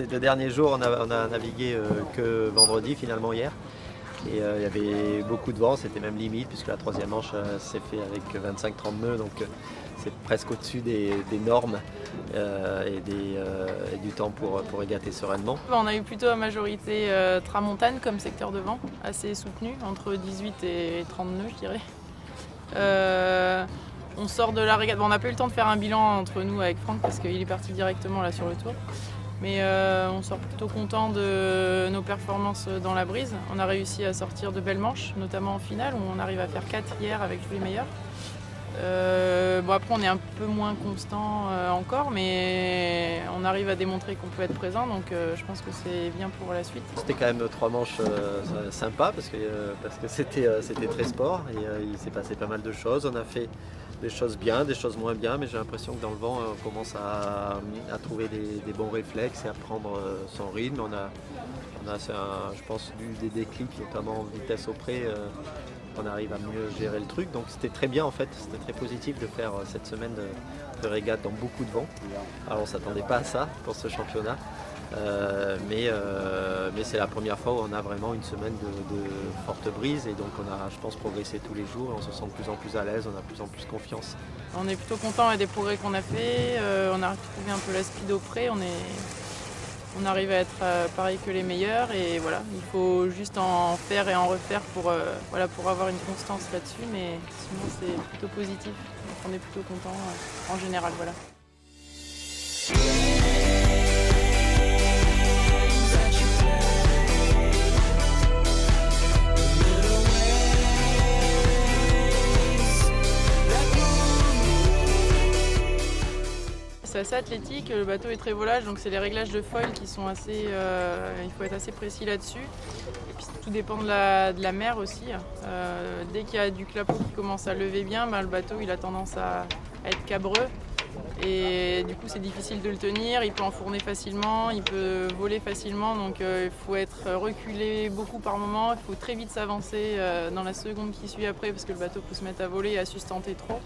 ces 2 derniers jours, on a navigué que vendredi finalement hier. Et il y avait beaucoup de vent, c'était même limite puisque la 3e manche s'est fait avec 25-30 nœuds, donc c'est presque au-dessus des normes et du temps pour régater sereinement. On a eu plutôt à majorité tramontane comme secteur de vent, assez soutenu, entre 18 et 30 nœuds je dirais. On sort de la régate, bon, on n'a pas eu le temps de faire un bilan entre nous avec Franck parce qu'il est parti directement là sur le tour. Mais on sort plutôt content de nos performances dans la brise. On a réussi à sortir de belles manches, notamment en finale où on arrive à faire 4 hier avec tous les meilleurs. Bon, après on est un peu moins constant encore, mais on arrive à démontrer qu'on peut être présent, donc je pense que c'est bien pour la suite. C'était quand même 3 manches sympas parce que c'était très sport et il s'est passé pas mal de choses. On a fait des choses bien, des choses moins bien, mais j'ai l'impression que dans le vent on commence à trouver des bons réflexes et à prendre son rythme. On a je pense, eu des déclics, notamment en vitesse au pré. On arrive à mieux gérer le truc, donc c'était très bien en fait, c'était très positif de faire cette semaine de régate dans beaucoup de vent. Alors on ne s'attendait pas à ça pour ce championnat, mais c'est la première fois où on a vraiment une semaine de forte brise et donc on a, je pense, progressé tous les jours, on se sent de plus en plus à l'aise, on a de plus en plus confiance. On est plutôt content des progrès qu'on a fait, on a retrouvé un peu la speed au pré, on arrive à être pareil que les meilleurs et voilà, il faut juste en faire et en refaire pour avoir une constance là-dessus, mais sinon c'est plutôt positif, donc on est plutôt content en général. Voilà. C'est assez athlétique, le bateau est très volage, donc c'est les réglages de foil qui sont assez... il faut être assez précis là-dessus. Et puis tout dépend de la mer aussi. Dès qu'il y a du clapot qui commence à lever bien, le bateau il a tendance à être cabreux. Et du coup c'est difficile de le tenir, il peut enfourner facilement, il peut voler facilement. Donc il faut être reculé beaucoup par moment, il faut très vite s'avancer dans la seconde qui suit après parce que le bateau peut se mettre à voler et à sustenter trop.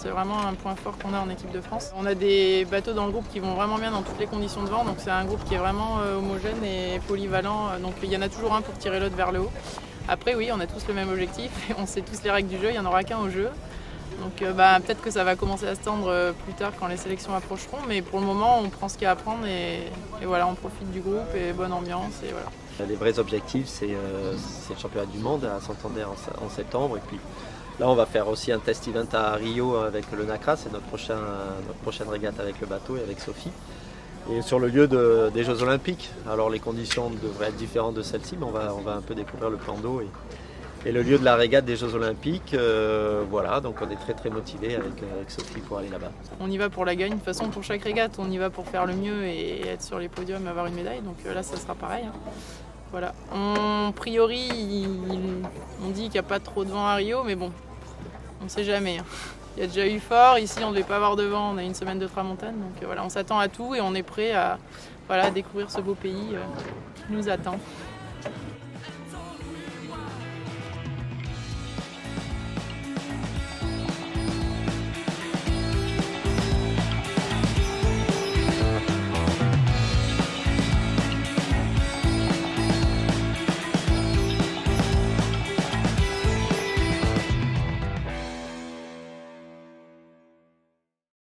C'est vraiment un point fort qu'on a en équipe de France. On a des bateaux dans le groupe qui vont vraiment bien dans toutes les conditions de vent, donc c'est un groupe qui est vraiment homogène et polyvalent, donc il y en a toujours un pour tirer l'autre vers le haut. Après oui, on a tous le même objectif, on sait tous les règles du jeu, il n'y en aura qu'un au jeu. Donc peut-être que ça va commencer à se tendre plus tard quand les sélections approcheront, mais pour le moment on prend ce qu'il y a à prendre et voilà, on profite du groupe et bonne ambiance et voilà. Les vrais objectifs c'est le championnat du monde à Santander en septembre et puis là, on va faire aussi un test event à Rio avec le NACRA, c'est notre prochaine régate avec le bateau et avec Sophie. Et sur le lieu des Jeux Olympiques, alors les conditions devraient être différentes de celles-ci, mais on va un peu découvrir le plan d'eau et le lieu de la régate des Jeux Olympiques. Voilà, donc on est très très motivés avec Sophie pour aller là-bas. On y va pour la gagne, de toute façon pour chaque régate, on y va pour faire le mieux et être sur les podiums et avoir une médaille, donc là ça sera pareil. Voilà. A priori, on dit qu'il n'y a pas trop de vent à Rio, mais bon, on ne sait jamais. Il y a déjà eu fort, ici on ne devait pas avoir de vent, on a une semaine de tramontane, donc voilà, on s'attend à tout et on est prêt à découvrir ce beau pays qui nous attend.